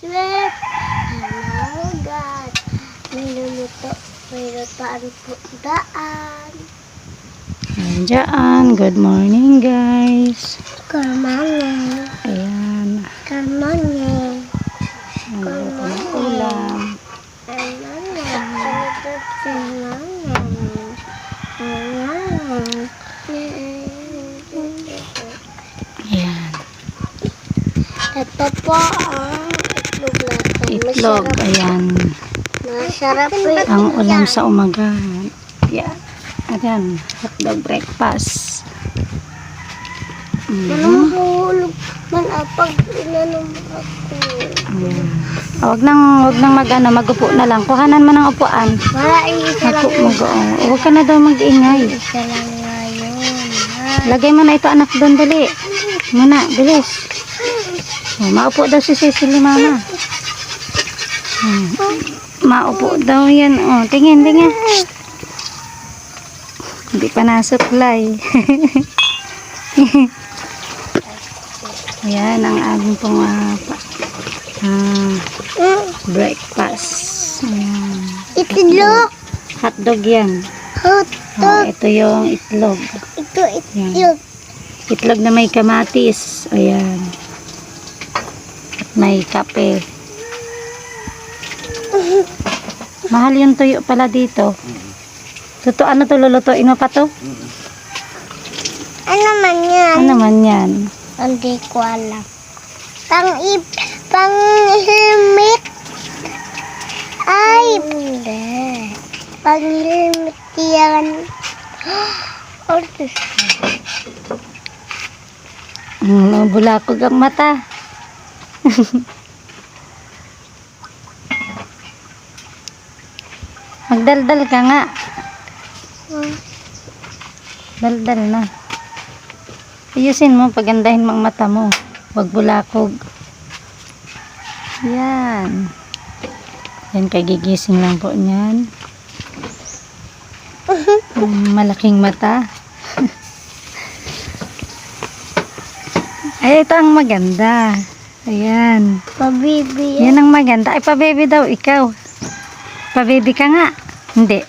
Sweet. Hello, God. May lutaan po daan. Diyan, good morning guys. Good morning. Ayan. Good morning. Ano po ng ulam? Good morning. Good morning. Ayan. Ito po ang itlog natin. Itlog, ayan. Masarap po. Ang ulam sa umaga. Ayan. Ayan, hotdog breakfast. Manang hulog man apag inanong ako. Wag nang magupo na lang. Kuhanan mo ng upuan. Wala isa lang yun. Huwag ka na daw mag-ingay. Isa lang ngayon. Lagay mo na ito anak doon, dali. Muna, bilis. Maupo daw si Cecily, mama. Maupo daw yan. Oh, tingin. Hindi pa na-supply. Ayan ang aming pong breakfast. Ayan. Itlog. Hotdog yan. Hotdog. Ito yung itlog. Ito itlog. Itlog na may kamatis. Ayan. At may kape. Mahal yung tuyo pala dito. Ano to, lulutuin mo pa to? Ano man yan? Ano man yan? Hindi ko alam. Pang-helmet. Ay! Hindi. Pang-helmet yan. Ortis. Bulakog ang mata. Magdaldal ka nga. Daldal na. Ayusin mo, pagandahin mo ang mata mo. Huwag bulakog. Yan. Yan, kagigising lang po niyan. Malaking mata. Ay, ito ang maganda. Ayan. Pabibi. Yan ang maganda. Ay, pababy daw, ikaw. Pababy ka nga. Hindi.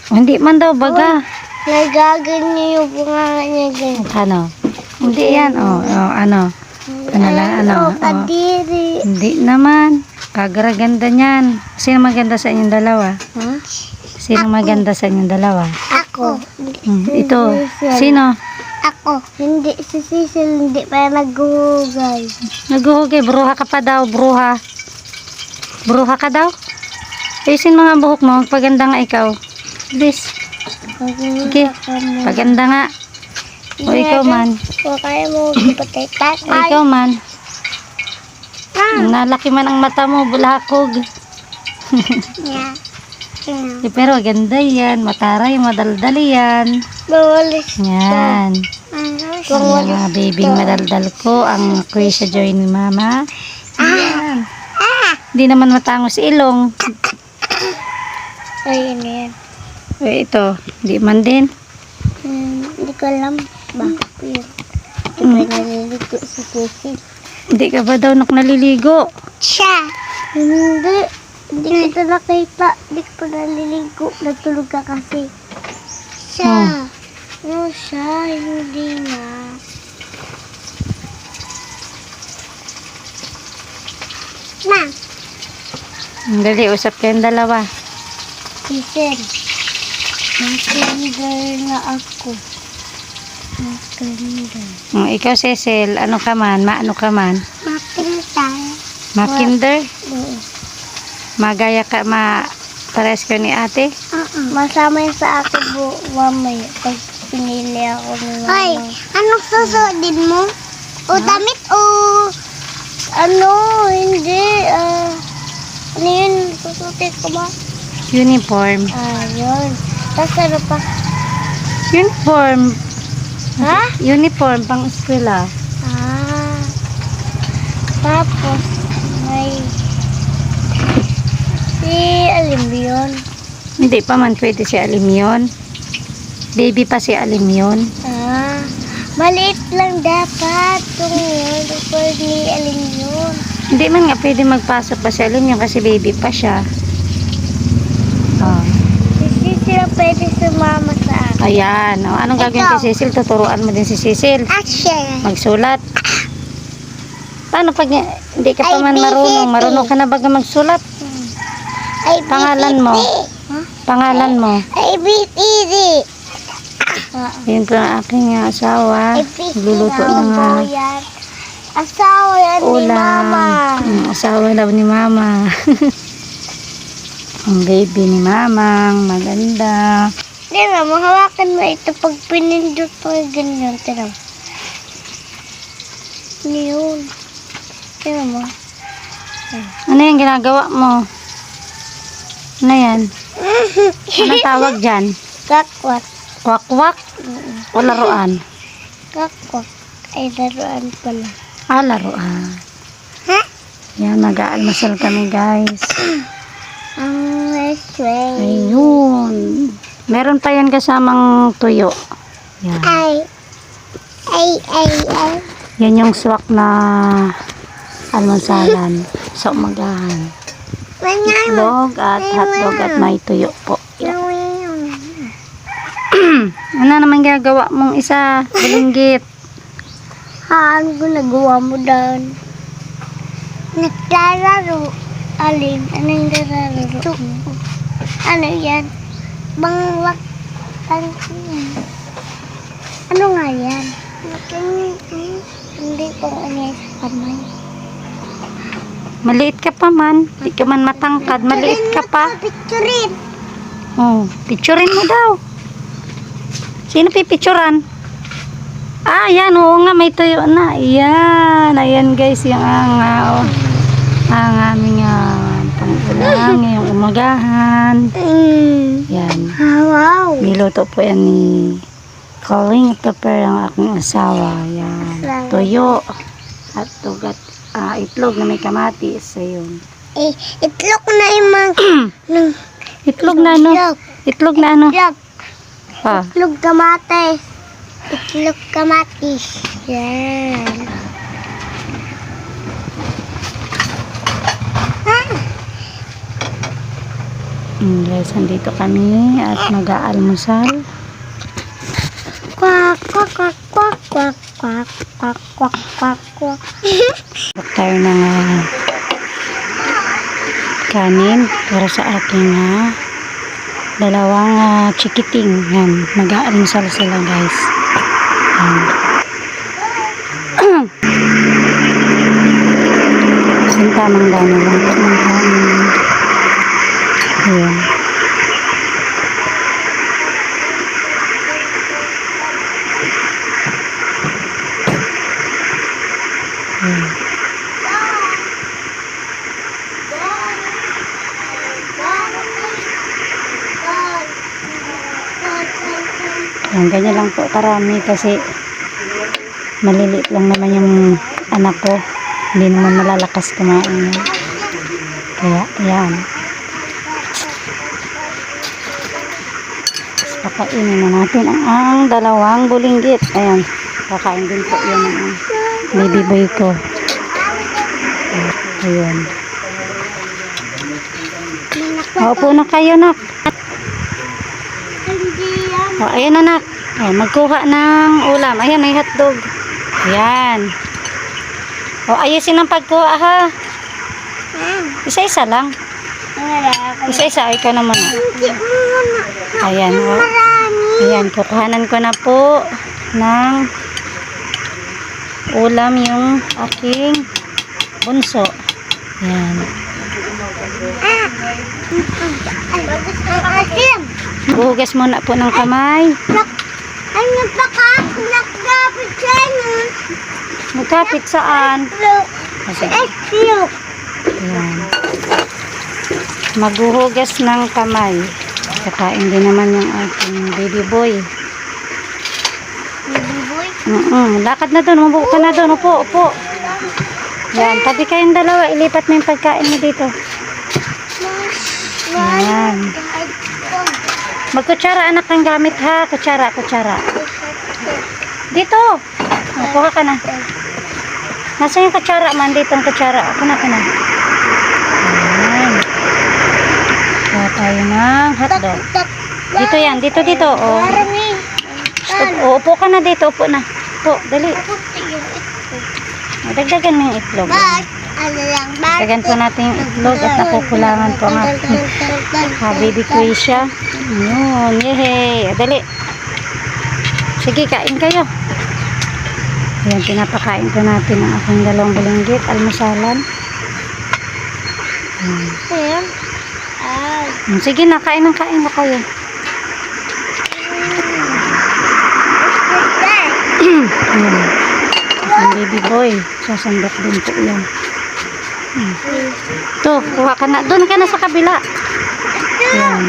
Hindi man daw, baga. Nagaganyo yung bunga niya dyan. Ano? Hindi yan. Ano? Ano lang, ano? Kadiri. Hindi naman. Kagaraganda niyan. Sino maganda sa inyong dalawa? Huh? Sino maganda sa inyong dalawa? Ako. Ito. Sino? Ako. Hindi. Si Cecil hindi pa naghuhugay. Naghuhugay. Bruha ka pa daw. Bruha. Bruha ka daw? Ayusin mga buhok mo. Paganda nga ikaw. Please. Sige. Paganda nga. O ikaw man. O kaya mo gipatay. O ikaw man. Nalaki man ang mata mo. Bulakog. Yeah. Pero ganda yan. Mataray. Madaldal yan. Bawalis. Yan. Yung mga babying madaldal ko. Ang Krisha Joy ni mama. Yan. Hindi naman matangos ilong. Ayun yan. Ito. Hindi man din. Hindi ko alam. Bakit po yun? Di ba naliligo si Cecil? Hindi ka ba daw naliligo? Siya! Hindi. Hindi kita nakita. Hindi ko pa naliligo. Natulog ka kasi. Siya. No, siya. Hindi na. Ma! Dali, usap kayong dalawa. Cecil. Magkinder na ako. Magkinder. Ikaw, Cecil, ano ka man? Maano ka man? Makinder. Makinder? Oo. Magaya ka, pares ka ni ate? Masama yun sa akin mamaya pag pinili ako ni mama. Hoy, anong susudin mo? O damit o ano, hindi. Ano yun? Susutin ko ba? Uniform. Yun. Tapos ano pa? Uniform. Ha? Uniform, pang eskwela. Tapos may si alim yun. Hindi pa man pwede si Alim yun. Baby pa si Alim yun. Maliit lang dapat. Kung yun, pwede alim yun. Hindi man nga pwede magpasok pa si Alin kasi baby pa siya. Oh. Hindi sila pwede sumama sa akin. Ayan. O, anong gagawin Ikaw. kay Cecil? Tuturuan mo din si Cecil. Action. Magsulat. Paano pag hindi ka pa Ay, man marunong? BCT. Marunong ka na ba magsulat? Ay, Pangalan mo. Pangalan mo. ABCD. Yun po ang aking asawa. Luluto ng Asawa yan ni ulam. Mama. Asawa daw ni Mama. Ang baby ni Mamang. Maganda. Tira mo, hawakan mo ito pag pinindot mo ganyan. Tira mo. Yun. Tira mo. Ano yung ginagawa mo? Ano yan? Anong tawag dyan? Kakwak. Wakwak? O laruan? Kakwak. Ay, laruan pala. Laruan. Ha? Yan, mag-aalmasal kami guys. Ang restaurant. Ayun. Meron pa yan kasamang tuyo. Yan. Ay. Yan yung swak na almasalan sa umagahan. Itlog at hotdog at may tuyo po. Yan. Ano naman gagawa mong isa? Bulinggit. Ano ginagawa mo doon? Naglalaro. Alin? Anong naglalaro? Ano yan? Bangwak. Ano nga yan? Hindi ko ano sa kamay. Maliit ka pa man. Di ka man matangkad. Maliit ka pa. Picturein. Oh, picturein mo daw. Sino pipicturan? Yan. Oo nga, may tuyo na. Ayan. Ayan guys, yung ang aming pangulang ngayong umagahan. Yan. Wow. Niluto po yan ni Calling Pepper ang aking asawa. Yan. Tuyo. At tugat. Itlog na may kamatis. Ayun. Itlog na yung mga... Itlog na ano? Itlog na ano? Itlog. Pa. Itlog kamatis. Itlog kamatis. Yan. Guys, andito kami at mag-aalmusal. Kwak, kwak, kwak, kwak, kwak, kwak, kwak, kwak, kwak, kwak. Bak tayo ng kanin para sa aking dalawang chikiting. Yan, mag-aalmusal sila guys. Yan. Yung tamang dami lang po ng kanin. Ayan. Ayan. Ayan, ganyan lang po karami kasi maliliit lang naman yung anak ko. Hindi naman malalakas kumain. Kaya, ayan. Kakainin na natin ang dalawang bulinggit. Ayan. Kakain din po yan ang baby boy ko. Ayan. Opo na kayo, nak. Ayan, anak. Magkuha ng ulam. Ayan, may hotdog. Ayan. Ayusin ang pagkuha, ha. Isa-isa lang. Isa-isa. Ikaw naman. Ayan. Ayan. Kukuhanan ko na po ng ulam yung aking bunso. Ayan. Buhugas muna po ng kamay. Ano pa ka? Nagkapit siya nun. Magkapit saan? Kasi, Itlog. ayan. Maghuhugas ng kamay. Kakain din naman yung aking baby boy. Baby boy. Lakad na doon. Mabuo ka na doon. Upo, upo. Yan. Tabi kayong dalawa. Ilipat mo yung pagkain mo dito. Yan. Magkutsara anak ang gamit ha. Kutsara, kutsara. Dito. Kuha ka na. Nasaan yung kutsara man? Dito ang kutsara. Kana. Ayan. Kuha tayo ng hotdog. Dito yan. Dito. Oh. Upo ka na dito. Upo na. Upo. Dali. Dagdagan mo yung itlog. Dagdagan po natin yung itlog at nakukulangan po ang ating baby Krisha. Yun. Yehey. Dali. Sige, kain kayo. Ayan, pinapakain ko natin ang aking dalawang bulinggit. Almusalan. Sige na, kain na kayo. Ayan. Ang baby boy. Sasandok din po yan. Ito, kuha ka na. Doon ka na sa kabila. Ayan. Ayan.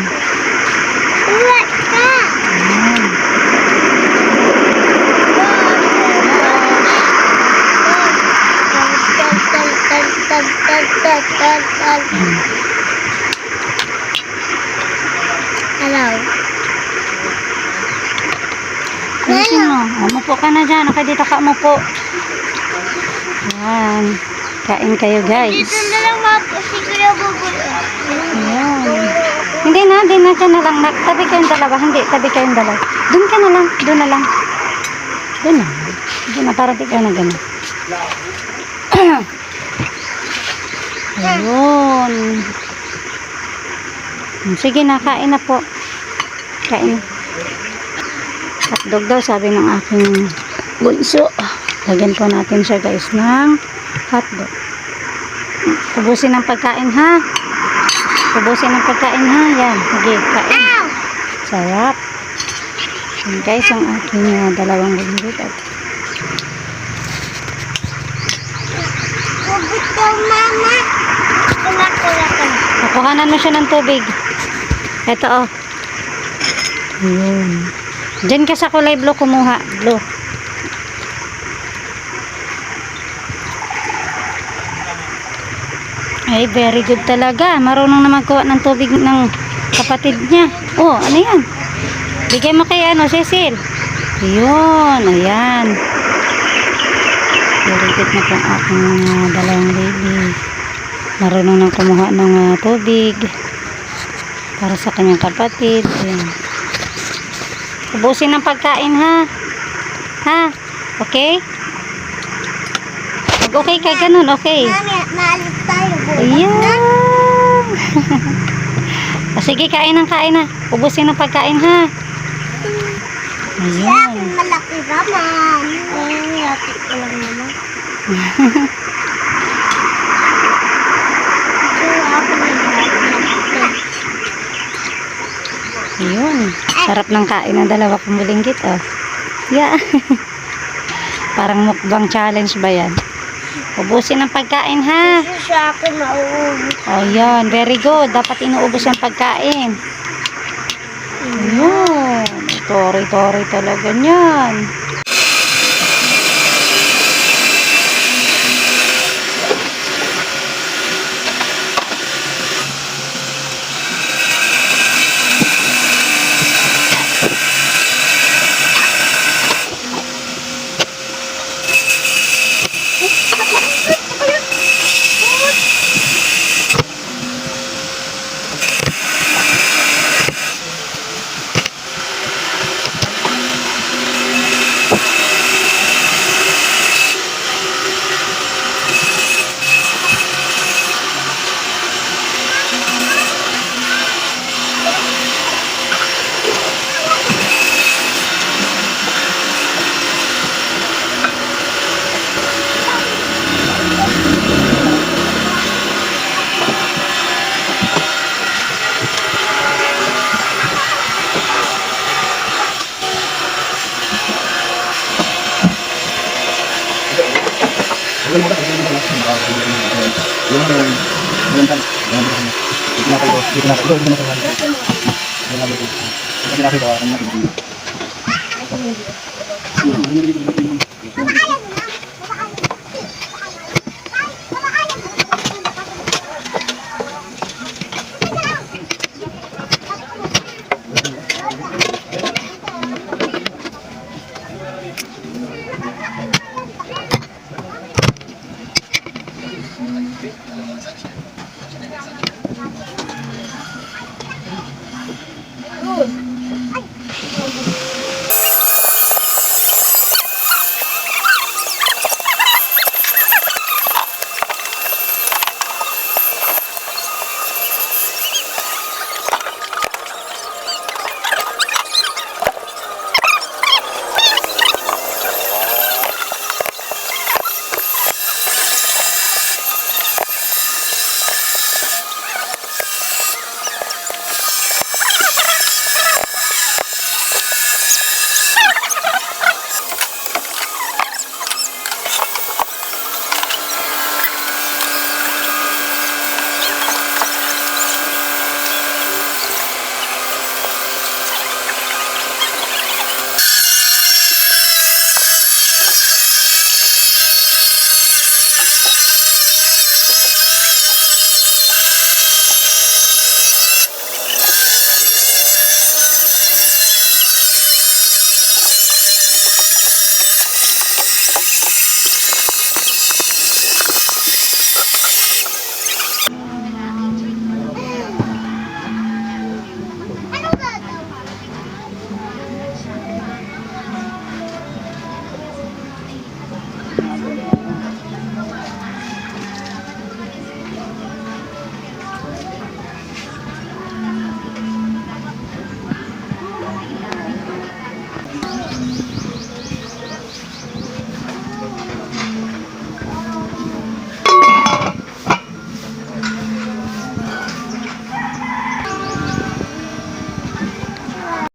Hello. Ayusin mo. Umupo ka na dyan. Okay, dito ka umupo. Ayan. Kain kayo, guys. Dito na lang si Kuya Bubul. Ayan. Hindi na. Dyan na lang. Tabi kayong dalawa. Hindi, tabi kayong dalawa. Doon ka na lang. Doon na lang. Doon na. Doon na. Para di ka na gano'n. Ayun. Sige na, kain na po. Kain. Hotdog daw, sabi ng aking bunso. Lagyan po natin siya, guys, ng hotdog. Ubusin ang pagkain, ha? Ubusin ang pagkain, ha? Yan. Sige, kain. Sarap. Yan, guys, ang aking dalawang bulinggit. Hugot ko, mama. Kulak. Nakuhanan mo siya ng tubig. Ito, oh. Ayun. Diyan ka sa kulay blue kumuha. Blue. Ay, very good talaga. Marunong na magkuha ng tubig ng kapatid niya. Oh, ano yan? Bigay mo kay Cecil. Ayun, ayan. Very good na po ang aking dalawang baby. Marunong nang kumuha ng tubig para sa kanyang kapatid. Ayan. Ubusin ang pagkain, ha? Ha? Okay? Okay ka ganun, okay? Mami, maalis tayo. Ayan. O, sige, kain na. Ubusin ang pagkain, ha? Ayan. Malaki naman. Ay, laki ko lang naman. Ayun. Sarap ng kain ng dalawa kong bulinggit, oh. Yeah. Parang mukbang challenge ba yan? Ubusin ang pagkain, ha? Kasi sa akin mauubos. Oh, yan. Very good. Dapat inuubos ang pagkain. Ayun. Tori talaga niyan.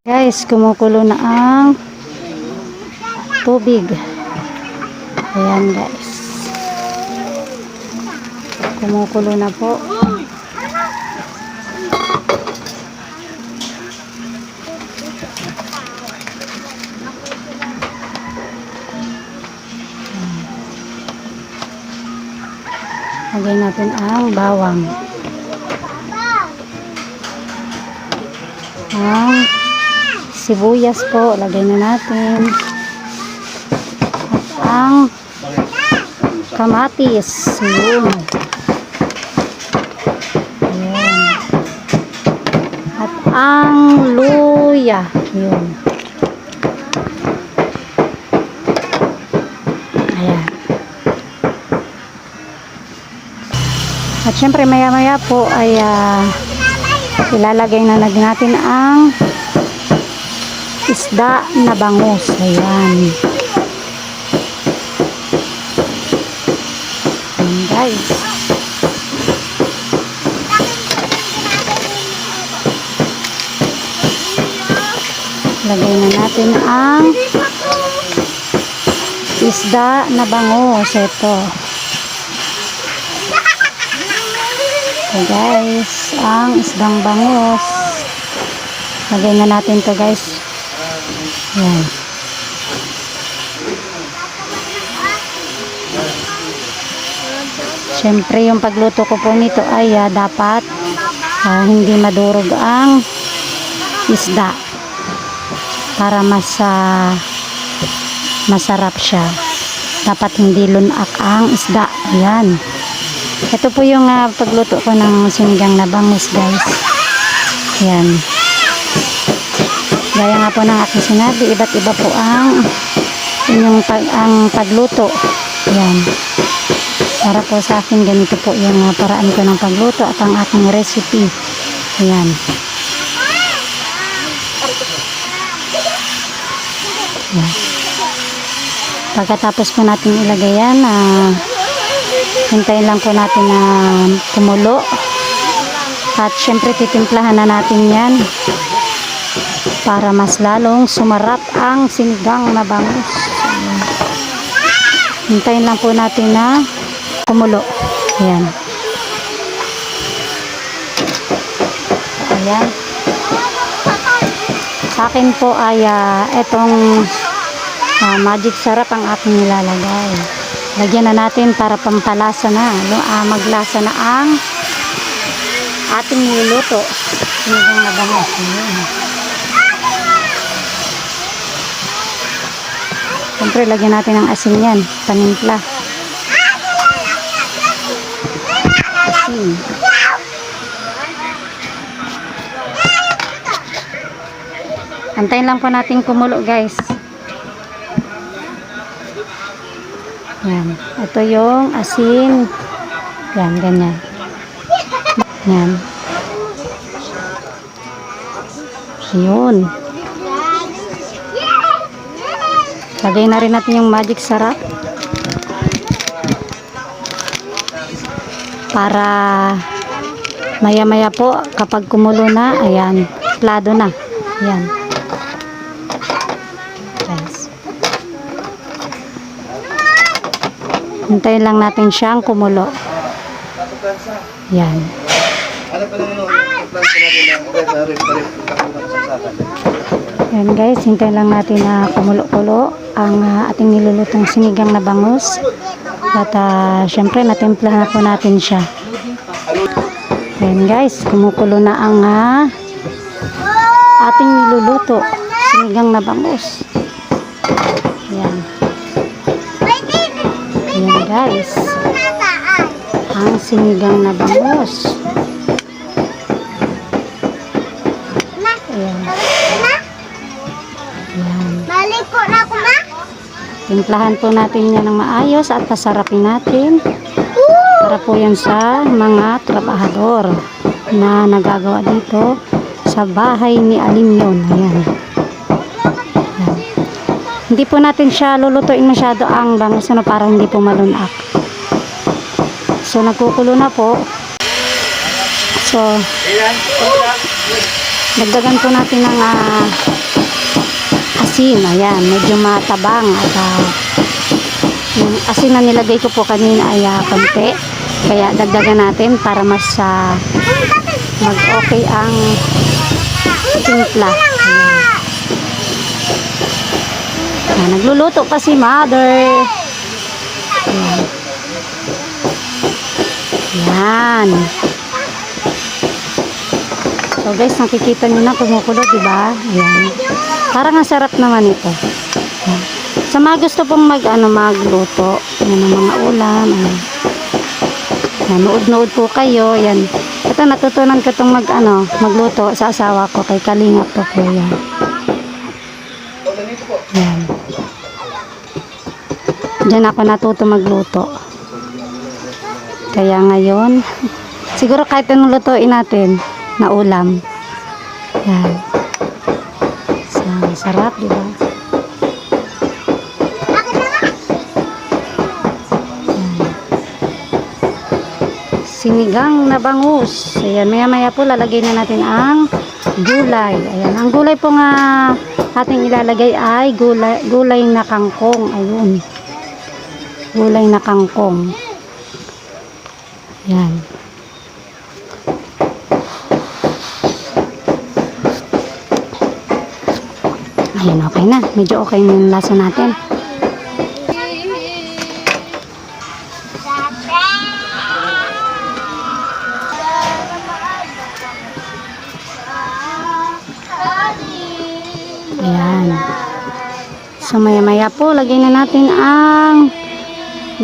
Guys, kumukulo na ang tubig. Ayan guys. Kumukulo na po. Lagay natin ang bawang. Ang sibuyas po, lagay na natin. At ang kamatis. Yun. Ayan. At ang luya. Yun. Ayan. At syempre maya maya po ay ilalagay na natin ang isda na bangus. Ayan. Ayan guys. Lagay na natin ang isda na bangus. Ito. Okay guys, ang isdang bangus. Lagay na natin to guys. Ayan. Siyempre yung pagluto ko po nito ay dapat hindi madurog ang isda para masarap siya. Dapat hindi lunak ang isda. Ayan. Ito po yung pagluto ko ng sinigang na bangus guys. Ayan. Gaya nga po ng aking sinabi, iba't iba po ang pagluto. Ayan. Para po sa akin, ganito po yung paraan ko ng pagluto at ang aking recipe. Ayan. Ayan. Pagkatapos po natin ilagay yan, hintayin lang po natin na kumulo. At syempre titimplahan na natin yan para mas lalong sumarap ang sinigang na bangus. Hintayin lang po natin na kumulo. Ayan. Ayan. Sa akin po ay itong magic sarap ang aking nilalagay. Lagyan na natin para pampalasa na. Maglasa na ang ating niluluto. Sinigang na bangus. Siyempre, lagyan natin ng asin yan. Panimpla. Asin. Antayin lang po natin kumulo guys. Yan. Ito yung asin. Yan, ganyan. Yan. Yun. Lagay na rin natin yung magic sarap. Para maya-maya po, kapag kumulo na, ayan, plado na. Ayan. Hintayin lang natin siyang kumulo. Yan. Yan guys, hintayin lang natin na kumulo-kulo ang ating nilulutong sinigang na bangus. At syempre natimpla na po natin siya. Yan guys, kumukulo na ang ating niluluto sinigang na bangus. Yan. Ayan guys, ang sinigang na bangus. Ayan. Ayan. Balik po na ako na. Timplahan po natin yan ng maayos at pasarapin natin. Para po yan sa mga trabahador na nagagawa dito sa bahay ni Alimyon. Ayan. Hindi po natin siya lulutuin masyado ang bangus para hindi po malunak. So nagkukulo na po. So Dagdagan po natin ng asin. Ayan, medyo matabang. At yung asin na nilagay ko po kanina ay konti. Kaya dagdagan natin para mas mag-okay ang timpla. Ayan. Ayan, nagluluto pa si mother. Ayan. Ayan. So guys, nakikita nyo na kumukulo, diba? Ayan. Parang ang sarap naman ito. Ayan. Sa mga gusto pong magluto, ayan ang mga ulam. Ayan. Ayan, nood-nood po kayo. Ayan. Ito, natutunan ko itong magluto sa asawa ko kay Kalingap po po. Ayan. Ayan. Diyan ako natuto magluto. Kaya ngayon, siguro kahit anong lutuin natin na ulam. Yan. Sarap, di ba? Sinigang na bangus. Ayan, maya-maya po lalagay na natin ang gulay. Ayan, ang gulay po nga ating ilalagay ay gulay na kangkong. Ayun. Gulay na kangkong. Ayan. Ayan, okay na. Medyo okay na yung lasa natin. Ayan. So, maya-maya po, lagay na natin ang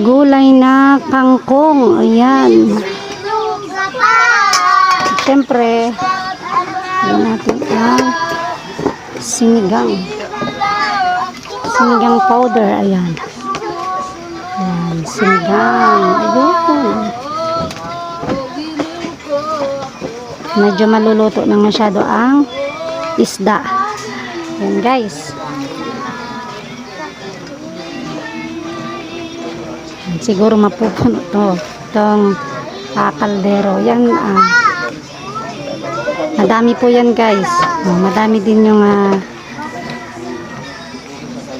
gulay na kangkong. Ayan. Siyempre, lagay natin ang sinigang powder. Ayan. Ayan, sinigang. Ayun. Medyo maluluto na masyado ang isda. Ayan guys. Ayan, siguro mapupuno itong kaldero. Yan madami po yan guys. Madami din yung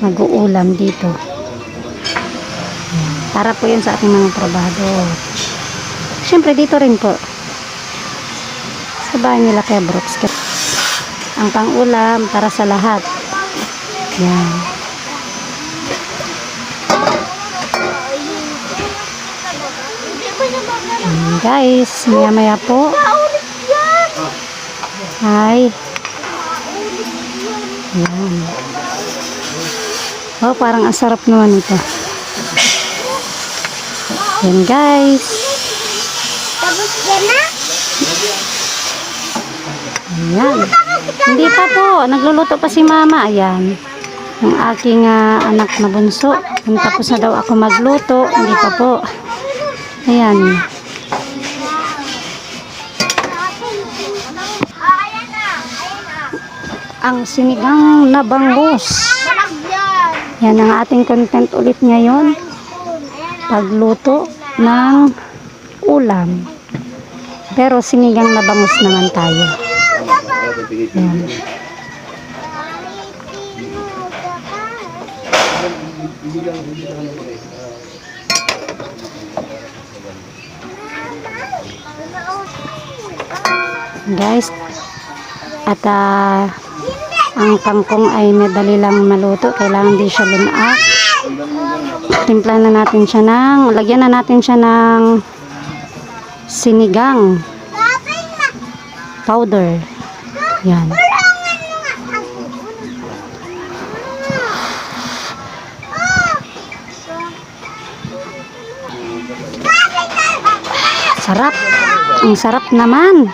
mag-uulam dito. Para po yan sa ating mga trabahador. Siyempre dito rin po sa bahay nila kay Brooks. Ang pang-ulam para sa lahat. Yan. Guys, maya-maya po. Hi. Yan. Oh, parang ang sarap naman ito. Yan guys. Tapos yan na? Ayan. Hindi pa po. Nagluluto pa si mama. Ayan. Yung aking anak na bunso. Tapos na daw ako magluto. Hindi pa po. Ayan. Ang sinigang na bangus. Yan ang ating content ulit ngayon. Pagluto ng ulam. Pero sinigang na bangus naman tayo. Yan. Guys, at ang kangkong ay madali lang maluto. Kailangan di siya lumaak. Timpla na natin siya lagyan na natin siya ng sinigang powder. Yan. Sarap. Ang sarap naman.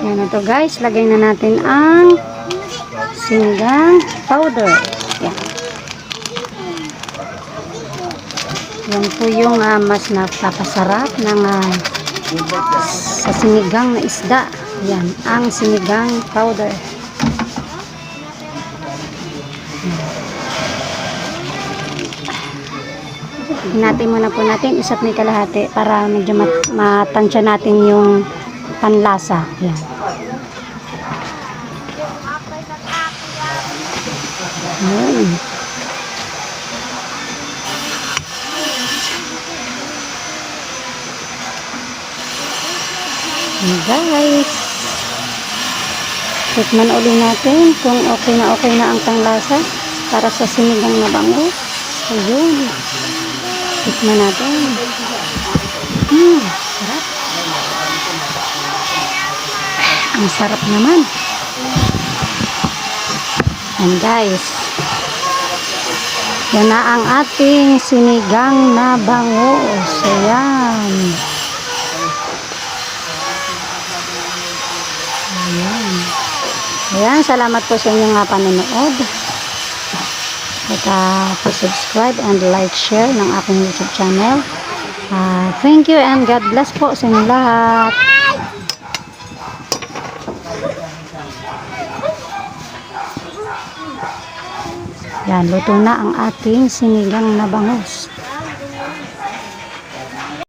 Yan ito guys. Lagay na natin ang sinigang powder. Yan. Yan po yung mas napapasarap ng sa sinigang na isda. Yan. Ang sinigang powder. Hinati muna po natin, isa't may kalahati para medyo matansya natin yung panlasa. Yan. Yan. Yan guys. Tikman uli natin kung okay na ang panglasa para sa sinigang na bangus. Ayun. Tikman natin. Sarap. Ang sarap naman. And guys, yan na ang ating sinigang na bangus. Ayan. Ayan. Ayan, salamat po sa inyong panonood. At subscribe and like, share ng aking YouTube channel. Thank you and God bless po sa inyong lahat. Yan, luto na ang ating sinigang na bangus.